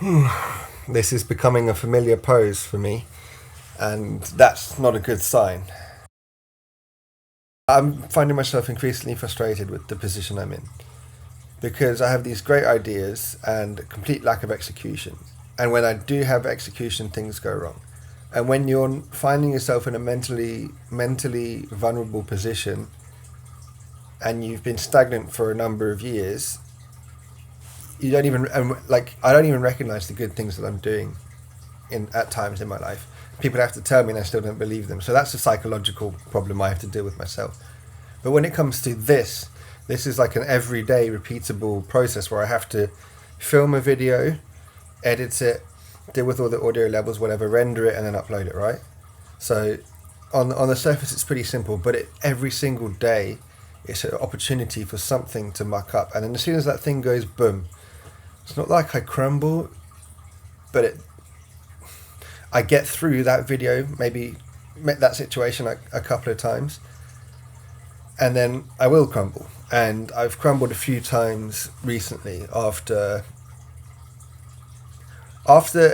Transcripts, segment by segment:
This is becoming a familiar pose for me, and that's not a good sign. I'm finding myself increasingly frustrated with the position I'm in because I have these great ideas and a complete lack of execution. And when I do have execution, things go wrong. And when you're finding yourself in a mentally vulnerable position and you've been stagnant for a number of years, you don't even I don't even recognize the good things that I'm doing in at times in my life. People have to tell me and I still don't believe them. So that's a psychological problem I have to deal with myself. But when it comes to this is like an everyday repeatable process where I have to film a video, edit it, deal with all the audio levels, whatever, render it and then upload it, right? So on the surface it's pretty simple, but every single day it's an opportunity for something to muck up. And then as soon as that thing goes boom, it's not like I crumble, but I get through that video, maybe that situation a couple of times, and then I will crumble. And I've crumbled a few times recently after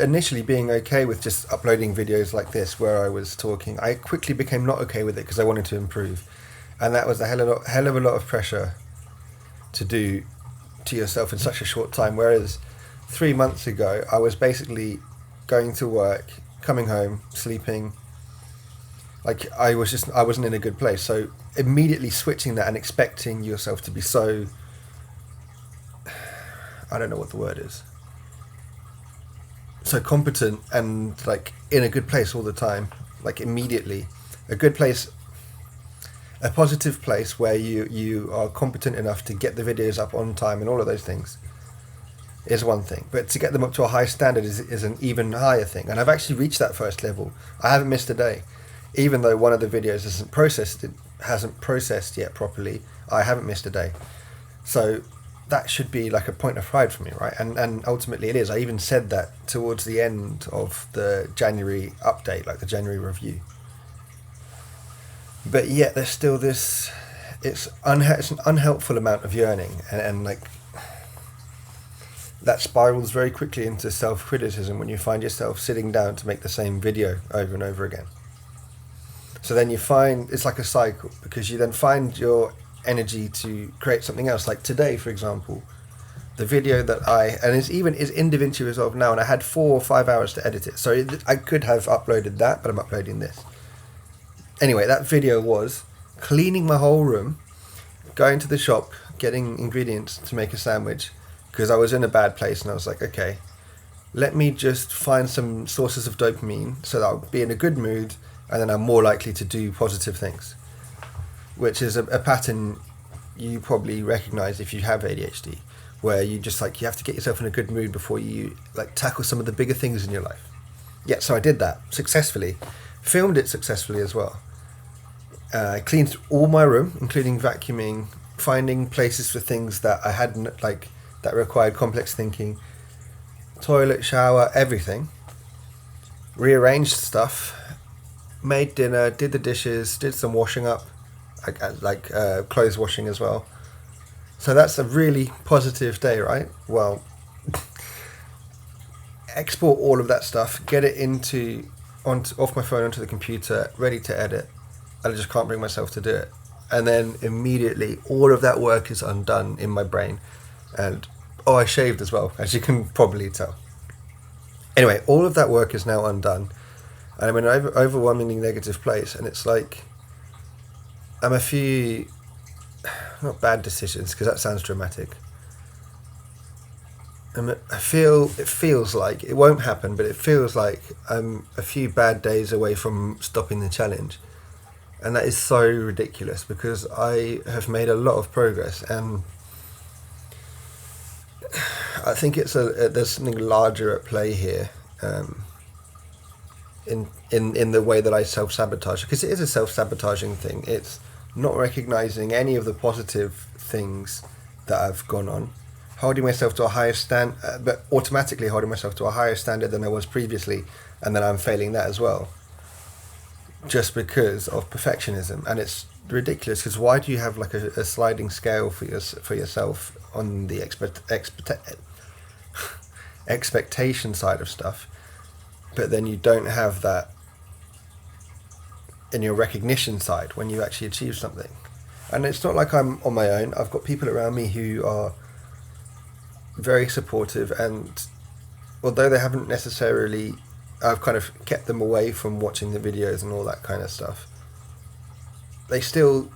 initially being okay with just uploading videos like this where I was talking. I quickly became not okay with it because I wanted to improve, and that was a hell of a lot of pressure to do to yourself in such a short time. Whereas 3 months ago, I was basically going to work, coming home, sleeping. Like I wasn't in a good place. So immediately switching that and expecting yourself to be so, I don't know what the word is, so competent and like in a good place all the time, like immediately, a good place, a positive place where you are competent enough to get the videos up on time and all of those things is one thing, but to get them up to a high standard is an even higher thing. And I've actually reached that first level. I haven't missed a day, even though one of the videos hasn't processed yet properly. I haven't missed a day, so that should be like a point of pride for me, right? And ultimately it is. I even said that towards the end of the January update, like the January review. But yet there's still this. It's an unhelpful amount of yearning, and like that spirals very quickly into self-criticism when you find yourself sitting down to make the same video over and over again. So then you find it's like a cycle, because you then find your energy to create something else. Like today, for example, the video that is individually resolved now, and I had 4 or 5 hours to edit it. So I could have uploaded that, but I'm uploading this. Anyway, that video was cleaning my whole room, going to the shop, getting ingredients to make a sandwich, because I was in a bad place, and I was like, okay, let me just find some sources of dopamine so that I'll be in a good mood, and then I'm more likely to do positive things, which is a pattern you probably recognize if you have ADHD, where you just you have to get yourself in a good mood before you tackle some of the bigger things in your life. Yeah, so I did that successfully, filmed it successfully as well. I cleaned all my room, including vacuuming, finding places for things that I hadn't that required complex thinking, toilet, shower, everything. Rearranged stuff, made dinner, did the dishes, did some washing up, clothes washing as well. So that's a really positive day, right? Well, export all of that stuff, get it off my phone onto the computer, ready to edit, and I just can't bring myself to do it. And then immediately all of that work is undone in my brain. And I shaved as well, as you can probably tell. Anyway, all of that work is now undone, and I'm in an overwhelmingly negative place. And it's like I'm a few, not bad decisions, because that sounds dramatic. It feels like it won't happen, but it feels like I'm a few bad days away from stopping the challenge. And that is so ridiculous, because I have made a lot of progress, and I think there's something larger at play here, in the way that I self-sabotage, because it is a self-sabotaging thing. It's not recognizing any of the positive things that I've gone on, holding myself to a higher but automatically holding myself to a higher standard than I was previously, and then I'm failing that as well, just because of perfectionism. And it's ridiculous, because why do you have a sliding scale for yourself on the expectation side of stuff, but then you don't have that in your recognition side when you actually achieve something. And it's not like I'm on my own. I've got people around me who are very supportive, and although they haven't necessarily, I've kind of kept them away from watching the videos and all that kind of stuff, they still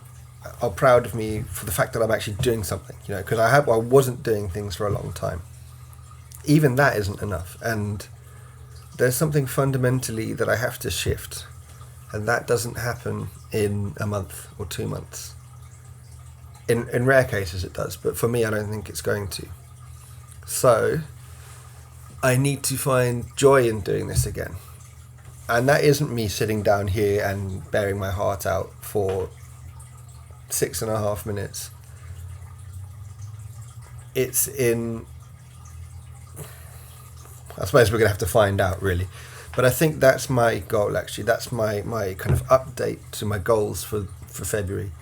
are proud of me for the fact that I'm actually doing something, you know, because I wasn't doing things for a long time. Even that isn't enough, and there's something fundamentally that I have to shift, and that doesn't happen in a month or 2 months. In rare cases it does, but for me I don't think it's going to. So I need to find joy in doing this again. And that isn't me sitting down here and bearing my heart out for 6.5 minutes. It's in, I suppose we're going to have to find out really. But I think that's my goal actually. That's my kind of update to my goals for February,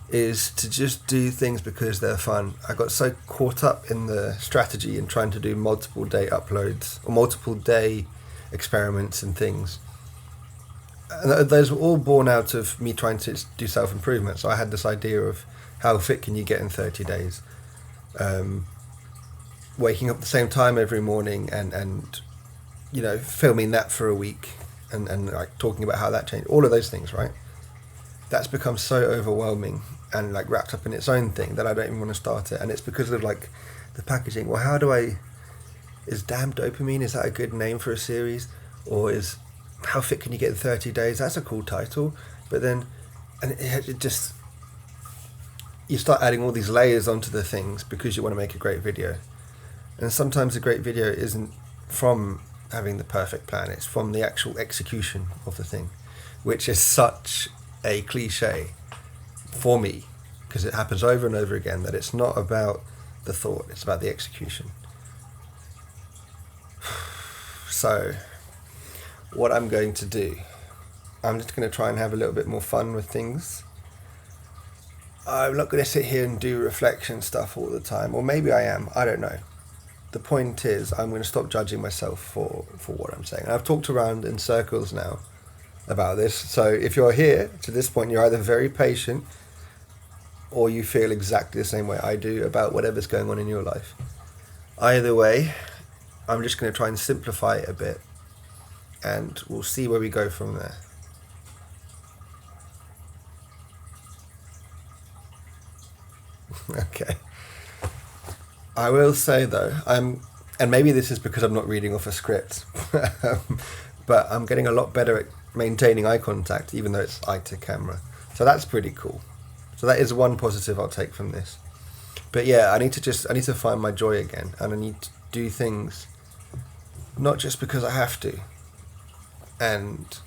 is to just do things because they're fun. I got so caught up in the strategy and trying to do multiple day uploads or multiple day experiments and things. And those were all born out of me trying to do self-improvement. So I had this idea of how fit can you get in 30 days. Waking up at the same time every morning and you know, filming that for a week and like talking about how that changed. All of those things, right? That's become so overwhelming and like wrapped up in its own thing that I don't even want to start it. And it's because of like the packaging. Well, is Damn Dopamine, is that a good name for a series? Or is How Fit Can You Get in 30 Days? That's a cool title. But then, and it just, you start adding all these layers onto the things because you want to make a great video. And sometimes a great video isn't from having the perfect plan, it's from the actual execution of the thing, which is such a cliche for me, because it happens over and over again that it's not about the thought, it's about the execution. So what I'm going to do, I'm just going to try and have a little bit more fun with things. I'm not going to sit here and do reflection stuff all the time, or maybe I am, I don't know. The point is, I'm going to stop judging myself for what I'm saying. And I've talked around in circles now about this, so if you're here to this point, you're either very patient or you feel exactly the same way I do about whatever's going on in your life. Either way, I'm just going to try and simplify it a bit, and we'll see where we go from there. Okay. I will say though, and maybe this is because I'm not reading off a script, but I'm getting a lot better at maintaining eye contact, even though it's eye to camera. So that's pretty cool. So that is one positive I'll take from this. But yeah, I need to find my joy again, and I need to do things not just because I have to, and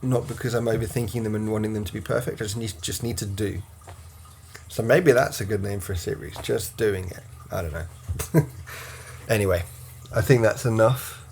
not because I'm overthinking them and wanting them to be perfect. I just need to do. So maybe that's a good name for a series, just doing it. I don't know. Anyway, I think that's enough.